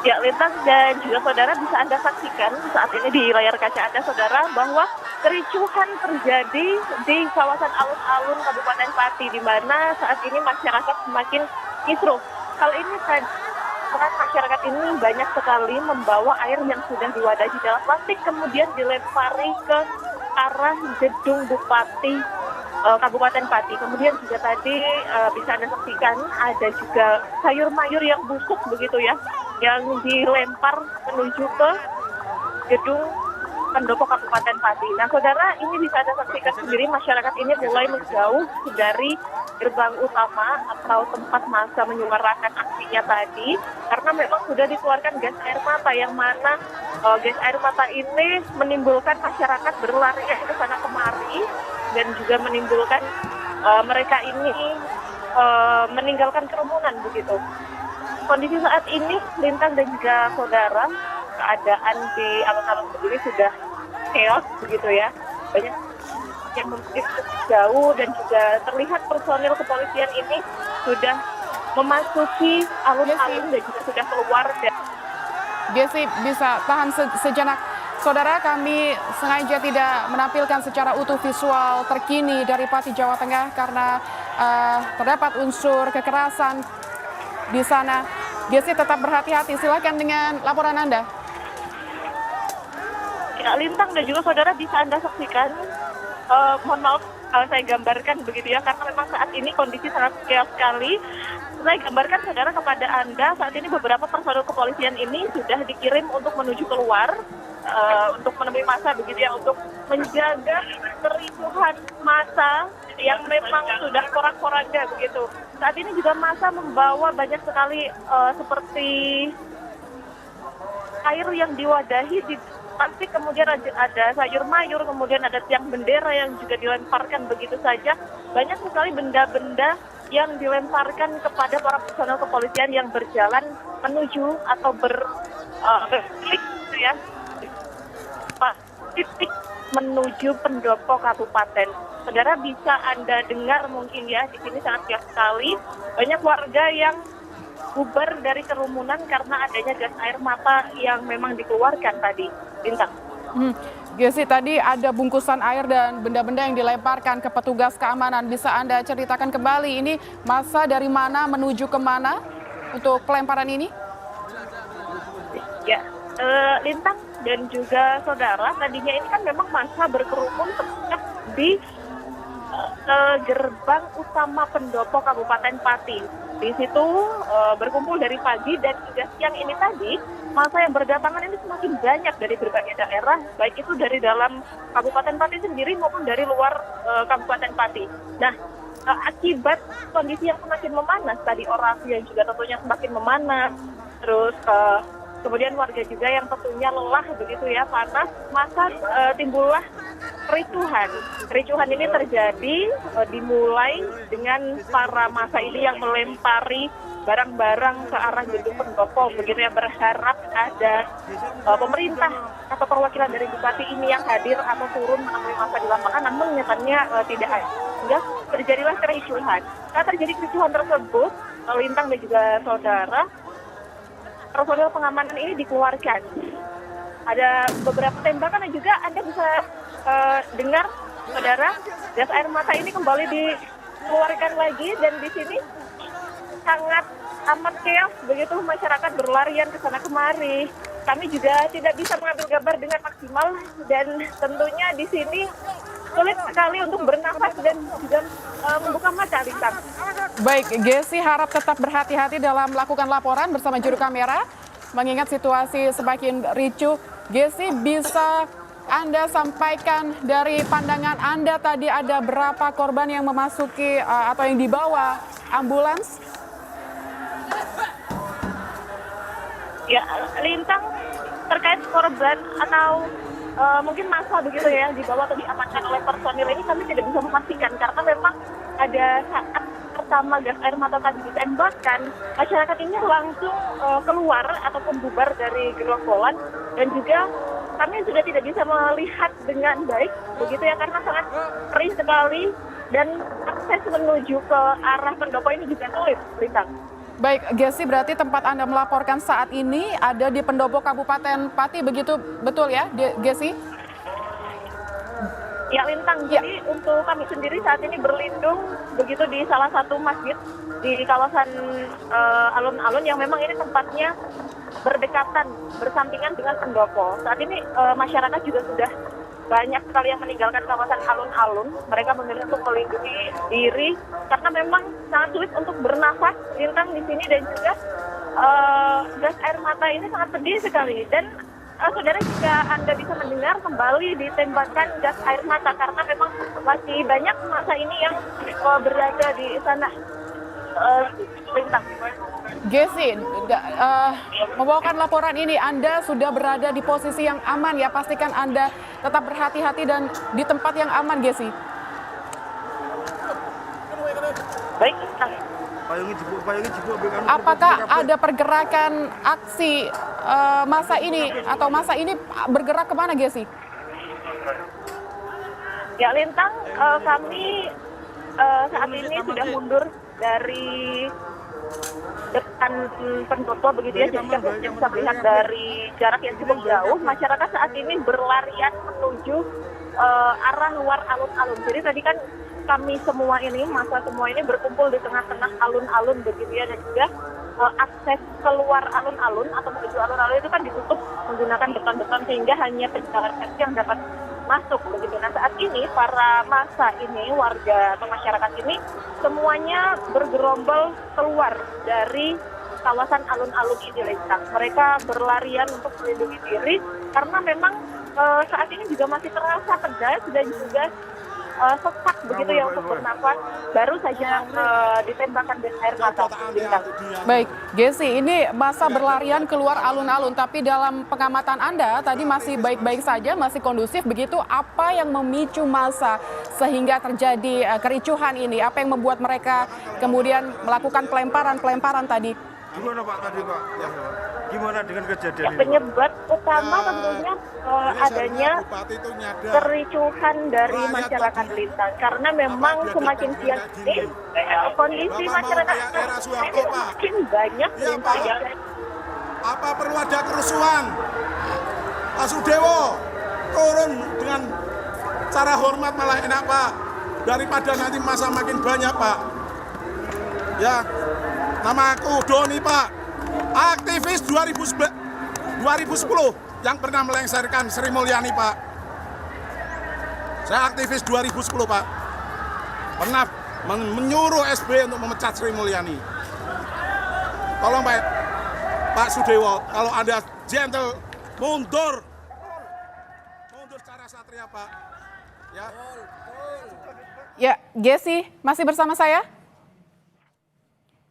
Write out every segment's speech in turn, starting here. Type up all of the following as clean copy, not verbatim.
Ya, Lintang dan juga saudara bisa Anda saksikan saat ini di layar kaca Anda, saudara, bahwa kericuhan terjadi di kawasan alun-alun Kabupaten Pati, di mana saat ini masyarakat semakin kisruh. Hal ini karena masyarakat ini banyak sekali membawa air yang sudah diwadahi dalam plastik, kemudian dilempari ke arah gedung Bupati Kabupaten Pati. Kemudian juga tadi bisa Anda saksikan ada juga sayur mayur yang busuk begitu ya, yang dilempar menuju ke gedung pendopo Kabupaten Pati. Nah, saudara, ini bisa Anda saksikan sendiri, masyarakat ini mulai menjauh dari gerbang utama atau tempat massa menyuarakan aksinya tadi, karena memang sudah dikeluarkan gas air mata, yang mana gas air mata ini menimbulkan masyarakat berlarian ke sana kemari dan juga menimbulkan mereka ini meninggalkan kerumunan begitu. Kondisi saat ini, Lintang dan juga saudara, keadaan di alun-alun sendiri sudah chaos begitu ya. Banyak yang mungkin jauh dan juga terlihat personil kepolisian ini sudah memasuki alun-alun dan juga sudah keluar. Gesi, bisa tahan sejenak. Saudara, kami sengaja tidak menampilkan secara utuh visual terkini dari Pati, Jawa Tengah karena terdapat unsur kekerasan di sana. Gesi, tetap berhati-hati. Silakan dengan laporan Anda. Ya, Lintang dan juga saudara bisa Anda saksikan. Mohon maaf saya gambarkan begitu ya, karena memang saat ini kondisi sangat chaos sekali. Saya gambarkan saudara kepada Anda, saat ini beberapa personel kepolisian ini sudah dikirim untuk menuju keluar, untuk menemui massa begitu ya, untuk menjaga kericuhan massa yang memang sudah porak-poranda begitu. Saat ini juga massa membawa banyak sekali seperti air yang diwadahi di plastik, kemudian ada sayur mayur, kemudian ada tiang bendera yang juga dilemparkan begitu saja. Banyak sekali benda-benda yang dilemparkan kepada para personel kepolisian yang berjalan menuju atau berklik gitu ya, titik menuju pendopo kabupaten. Saudara bisa Anda dengar mungkin ya, di sini sangat chaos sekali. Banyak warga yang bubar dari kerumunan karena adanya gas air mata yang memang dikeluarkan tadi. Bintang. Gesi, tadi ada bungkusan air dan benda-benda yang dilemparkan ke petugas keamanan. Bisa Anda ceritakan kembali ini massa dari mana menuju kemana untuk pelemparan ini? Ya, Lintang dan juga saudara, tadinya ini kan memang massa berkerumun tepat di gerbang utama pendopo Kabupaten Pati. Di situ berkumpul dari pagi dan hingga siang ini tadi, massa yang berdatangan ini semakin banyak dari berbagai daerah, baik itu dari dalam Kabupaten Pati sendiri maupun dari luar Kabupaten Pati. Nah, akibat kondisi yang semakin memanas tadi, orasi yang juga tentunya semakin memanas, terus kemudian warga juga yang tentunya lelah begitu ya, panas, maka timbullah kericuhan. Kericuhan ini terjadi dimulai dengan para massa ini yang melempari barang-barang ke arah gedung pendopo begitu ya, berharap ada pemerintah atau perwakilan dari bupati ini yang hadir atau turun menemui massa di lapangan, namun nyatanya tidak ada. Sehingga terjadilah kericuhan. Nah, terjadi kericuhan tersebut, Lintang dan juga saudara, personil pengamanan ini dikeluarkan. Ada beberapa tembakan dan juga Anda bisa dengar, saudara, gas air mata ini kembali dikeluarkan lagi, dan di sini sangat amat chaos begitu, masyarakat berlarian ke sana kemari. Kami juga tidak bisa mengambil gambar dengan maksimal dan tentunya di sini sulit sekali untuk bernafas dan juga membuka mata, Lintang. Baik, Gesi, harap tetap berhati-hati dalam melakukan laporan bersama juru kamera, mengingat situasi semakin ricuh. Gesi, bisa Anda sampaikan dari pandangan Anda tadi ada berapa korban yang memasuki atau yang dibawa ambulans? Ya, Lintang, terkait korban atau mungkin massa begitu ya dibawa atau diamankan oleh personil ini kami tidak bisa memastikan, karena memang ada saat pertama gas air mata tadi ditembakkan, masyarakat ini langsung keluar ataupun bubar dari gerombolan, dan juga kami sudah tidak bisa melihat dengan baik begitu ya, karena sangat kering sekali dan akses menuju ke arah pendopo ini juga sulit, Lintang. Baik, Gesi, berarti tempat Anda melaporkan saat ini ada di pendopo Kabupaten Pati, begitu betul ya, Gesi? Ya, Lintang. Jadi untuk kami sendiri saat ini berlindung begitu di salah satu masjid di kawasan alun-alun yang memang ini tempatnya berdekatan, bersampingan dengan pendopo. Saat ini masyarakat juga sudah banyak sekali yang meninggalkan kawasan alun-alun. Mereka memilih untuk melindungi diri karena memang sangat sulit untuk bernafas, Lintang, di sini, dan juga gas air mata ini sangat pedih sekali. Dan saudara, jika Anda bisa mendengar kembali ditembakkan gas air mata karena memang masih banyak masa ini yang berada di sana. Lintang. Gesi, membawakan laporan ini, Anda sudah berada di posisi yang aman ya, pastikan Anda tetap berhati-hati dan di tempat yang aman, Gesi. Baik, Lintang. Apakah ada pergerakan aksi masa ini atau masa ini bergerak kemana, Gesi? Ya, Lintang, kami saat ini sudah mundur dari depan pendopo begitu ya, jadi kami bisa melihat dari jarak yang cukup jauh. Masyarakat saat ini berlarian menuju arah luar alun-alun. Jadi tadi kan kami semua ini, masa semua ini berkumpul di tengah-tengah alun-alun begitu ya, dan juga akses keluar alun-alun atau menuju alun-alun itu kan ditutup menggunakan beton-beton sehingga hanya pejalan kaki yang dapat masuk begitu. Nah, saat ini para massa ini, warga atau masyarakat ini semuanya bergerombol keluar dari kawasan alun-alun ini, Lintang. Mereka berlarian untuk melindungi diri karena memang saat ini juga masih terasa pedas dan juga sesak begitu ya untuk bernafas. Baru saja ditembakkan gas air mata, Lintang. Baik, Gesi, ini masa berlarian keluar alun-alun, tapi dalam pengamatan Anda tadi masih baik-baik saja, masih kondusif begitu. Apa yang memicu masa sehingga terjadi kericuhan ini? Apa yang membuat mereka kemudian melakukan pelemparan tadi? Gimana Pak tadi Pak? Ya, gimana dengan kejadian ya, ini? Penyebab utama tentunya adanya kericuhan dari masyarakat, Lintang. Karena memang semakin siang ini kondisi masyarakat ini semakin banyak, Lintang. Apa perlu ada kerusuhan? Pak Sudewo turun dengan cara hormat malah enak Pak, daripada nanti masa makin banyak Pak. Ya, nama aku Doni Pak, aktivis 2010 yang pernah melengsarkan Sri Mulyani Pak. Saya aktivis 2010 Pak, pernah menyuruh SB untuk memecat Sri Mulyani. Tolong Pak Sudewo, kalau Anda gentle, mundur secara satria Pak. Ya. Ya, Gesi, masih bersama saya?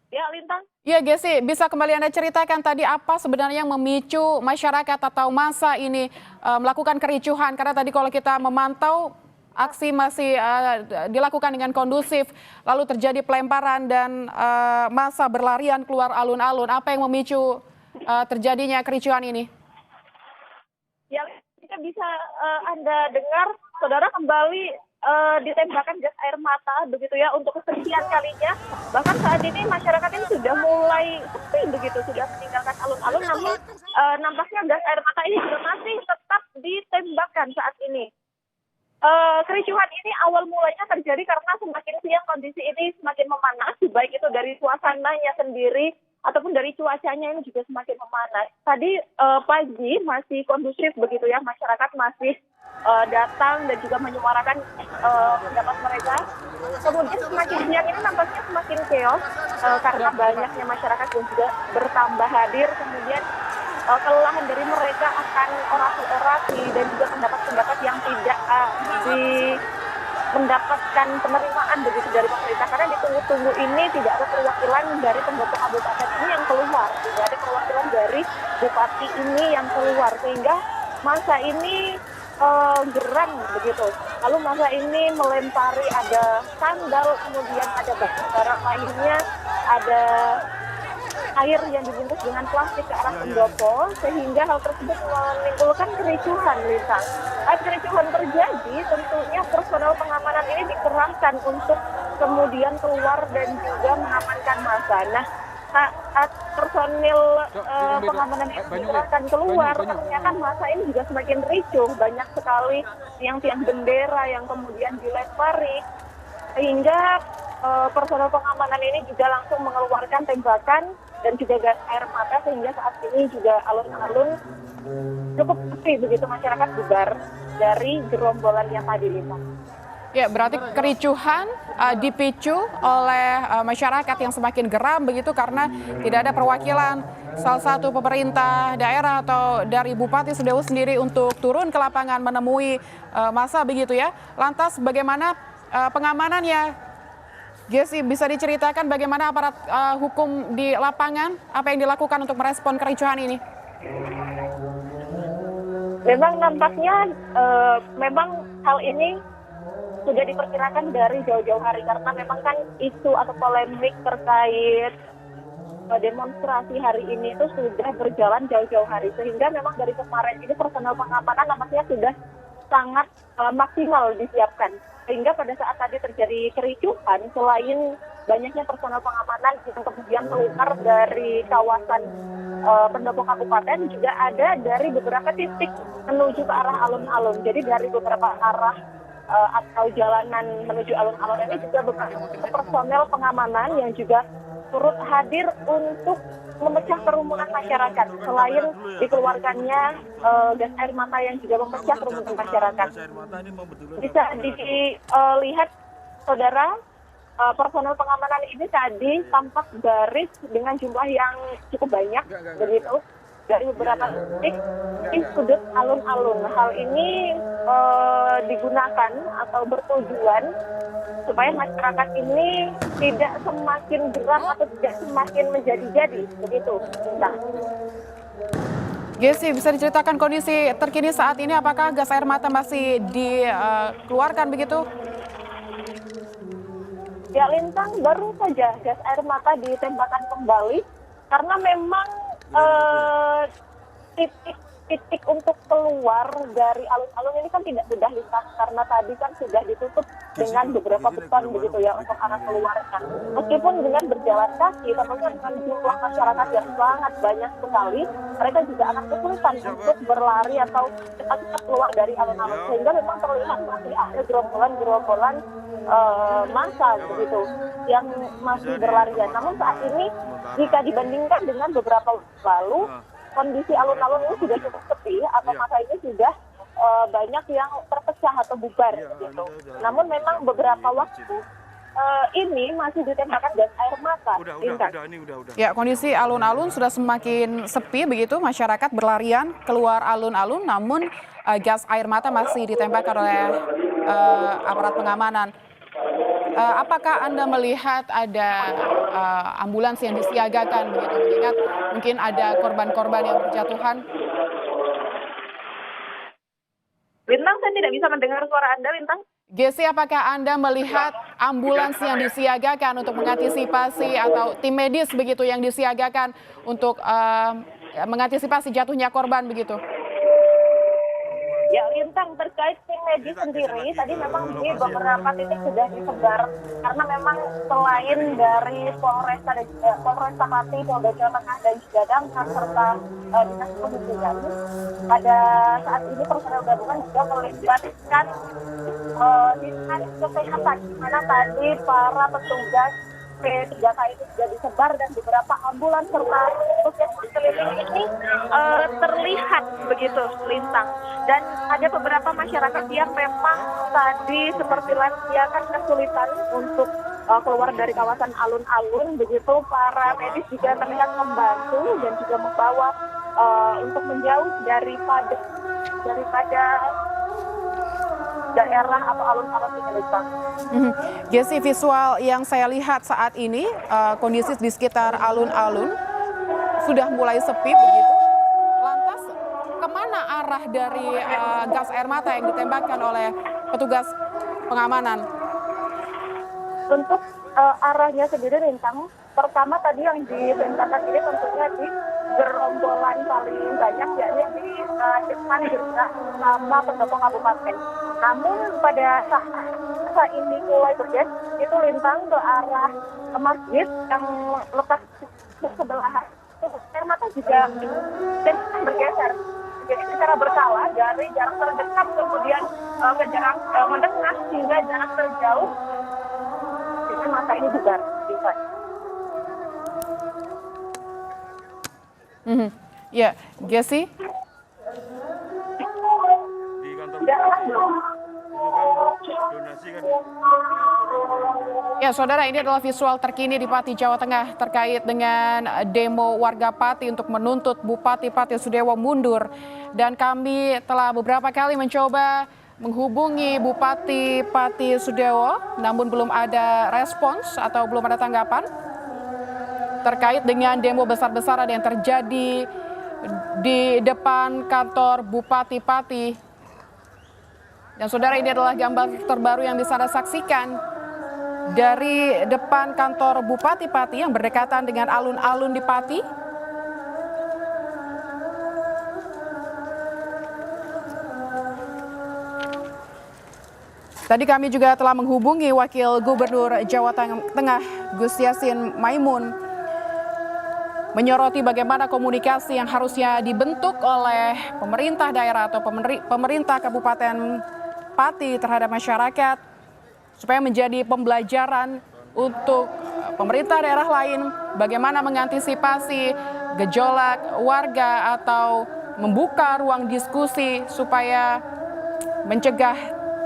Ya, Lintang. Ya, Gesi, bisa kembali Anda ceritakan tadi apa sebenarnya yang memicu masyarakat atau massa ini melakukan kericuhan? Karena tadi kalau kita memantau aksi masih dilakukan dengan kondusif, lalu terjadi pelemparan dan massa berlarian keluar alun-alun. Apa yang memicu terjadinya kericuhan ini? Ya, kita bisa Anda dengar, saudara, kembali ditembakkan gas air mata begitu ya untuk kesekian kalinya. Bahkan saat ini masyarakat ini sudah mulai sepi begitu, sudah meninggalkan alun-alun, namun nampaknya gas air mata ini juga masih tetap ditembakkan saat ini. Kericuhan ini awal mulanya terjadi karena semakin siang kondisi ini semakin memanas, baik itu dari suasananya sendiri ataupun dari cuacanya ini juga semakin memanas. Tadi pagi masih kondusif begitu ya, masyarakat masih datang dan juga menyuarakan pendapat mereka. Kemudian semakin siang ini nampaknya semakin chaos karena banyaknya masyarakat yang juga bertambah hadir. Kemudian kelelahan dari mereka akan orasi-orasi dan juga pendapat-pendapat yang tidak mendapatkan penerimaan begitu dari pemerintah, karena ditunggu-tunggu ini tidak ada perwakilan dari pendopo kabupaten ini yang keluar, tidak ada perwakilan dari bupati ini yang keluar, sehingga masa ini geram begitu. Lalu masa ini melempari, ada sandal, kemudian ada barang lainnya, ada air yang dibungkus dengan plastik ke arah pendopo, sehingga hal tersebut menimbulkan kericuhan, Lintang. Saat kericuhan terjadi, tentunya personel pengamanan ini dikerahkan untuk kemudian keluar dan juga mengamankan massa. Nah, saat personil pengamanan ini akan keluar, ternyata masa ini juga semakin ricuh. Banyak sekali tiang-tiang bendera yang kemudian dilempari, sehingga personel pengamanan ini juga langsung mengeluarkan tembakan dan juga gas air mata, sehingga saat ini juga alun-alun cukup sepi begitu, masyarakat bubar dari gerombolan yang tadi Lintang. Ya, berarti kericuhan dipicu oleh masyarakat yang semakin geram begitu karena tidak ada perwakilan salah satu pemerintah daerah atau dari Bupati Sudewo sendiri untuk turun ke lapangan menemui massa begitu ya. Lantas bagaimana pengamanannya? Gesi, bisa diceritakan bagaimana aparat hukum di lapangan, apa yang dilakukan untuk merespon kericuhan ini? Memang nampaknya memang hal ini sudah diperkirakan dari jauh-jauh hari, karena memang kan isu atau polemik terkait demonstrasi hari ini itu sudah berjalan jauh-jauh hari, sehingga memang dari kemarin ini personel pengamanan nampaknya sudah sangat maksimal disiapkan, sehingga pada saat tadi terjadi kericuhan, selain banyaknya personel pengamanan yang kemudian keluar dari kawasan pendopo kabupaten, juga ada dari beberapa titik menuju ke arah alun-alun. Jadi dari beberapa arah atau jalanan menuju alun-alun ini juga beberapa personel pengamanan yang juga turut hadir untuk memecah kerumunan masyarakat. Selain dikeluarkannya gas air mata yang juga memecah kerumunan masyarakat. Bisa dilihat, saudara, personel pengamanan ini tadi tampak baris dengan jumlah yang cukup banyak, begitu, dari beberapa titik di sudut alun-alun. Hal ini digunakan atau bertujuan supaya masyarakat ini tidak semakin geram atau tidak semakin menjadi-jadi, begitu. Gesi, bisa diceritakan kondisi terkini saat ini, apakah gas air mata masih dikeluarkan begitu? Ya, Lintang, baru saja gas air mata ditembakkan kembali karena memang titik untuk keluar dari alun-alun ini kan tidak mudah, Lintang, karena tadi kan sudah ditutup dengan beberapa beton begitu ya untuk anak keluarkan. Meskipun dengan berjalan kaki, tentunya dengan jumlah masyarakat yang sangat banyak sekali, mereka juga akan kesulitan untuk berlari atau cepat-cepat keluar dari alun-alun, sehingga memang terlihat masih ada gerombolan massa begitu yang masih berlarian. Namun saat ini jika dibandingkan dengan beberapa waktu lalu, kondisi alun-alun ini sudah cukup sepi atau masa ini sudah banyak yang terpecah atau bubar gitu. Namun memang beberapa waktu ini masih ditembakkan gas air mata. Ya, kondisi alun-alun sudah semakin sepi begitu, masyarakat berlarian keluar alun-alun, namun gas air mata masih ditembakkan oleh aparat pengamanan. Apakah Anda melihat ada ambulans yang disiagakan begitu, mengingat mungkin ada korban-korban yang berjatuhan? Lintang, saya tidak bisa mendengar suara Anda, Lintang. Gesi, apakah Anda melihat ambulans yang disiagakan untuk mengantisipasi atau tim medis begitu yang disiagakan untuk mengantisipasi jatuhnya korban begitu? Ya, Lintang, terkait tim medis sendiri, tadi memang di beberapa titik sudah disebar, karena memang selain dari Polresta dan juga Polresta Pati, Polda Jawa Tengah dan juga Damkar serta Dinas Perhubungan, pada saat ini personel gabungan juga melibatkan dinas kesehatan, di mana tadi para petugas P3K itu sudah disebar dan beberapa ambulans serta puskesmas keliling ini terlihat begitu, Lintang. Dan ada beberapa masyarakat yang memang tadi seperti lansia kan kesulitan untuk keluar dari kawasan alun-alun, begitu para medis juga terlihat membantu dan juga membawa untuk menjauh daripada daerah atau alun-alun ini, Lintang. Gesi, visual yang saya lihat saat ini, kondisi di sekitar alun-alun sudah mulai sepi begitu. Lantas kemana arah dari gas air mata yang ditembakkan oleh petugas pengamanan? Untuk arahnya sendiri, Lintang, pertama tadi yang ditembakkan ini tentunya di gerombolan paling banyak, yakni di depan gerbang utama pendopo kabupaten. Namun pada saat ini mulai bergeser itu, Lintang, ke arah masjid yang letak juga bergeser. Jadi secara berkala dari jarak terdekat kemudian ke jarak mendekat hingga jarak terjauh dengan masa ini bubar. Ya, Gessi. Di kantor Tidak belum. itu kan donasi kan orang-orang. Ya, saudara, ini adalah visual terkini di Pati, Jawa Tengah terkait dengan demo warga Pati untuk menuntut Bupati Pati Sudewo mundur. Dan kami telah beberapa kali mencoba menghubungi Bupati Pati Sudewo, namun belum ada respons atau belum ada tanggapan terkait dengan demo besar-besaran yang terjadi di depan kantor Bupati Pati. Dan saudara, ini adalah gambar terbaru yang bisa Anda saksikan dari depan kantor Bupati Pati yang berdekatan dengan alun-alun di Pati. Tadi kami juga telah menghubungi Wakil Gubernur Jawa Tengah Gus Yassin Maimun menyoroti bagaimana komunikasi yang harusnya dibentuk oleh pemerintah daerah atau pemerintah Kabupaten Pati terhadap masyarakat supaya menjadi pembelajaran untuk pemerintah daerah lain bagaimana mengantisipasi gejolak warga atau membuka ruang diskusi supaya mencegah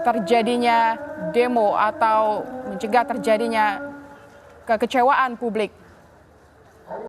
terjadinya demo atau mencegah terjadinya kekecewaan publik.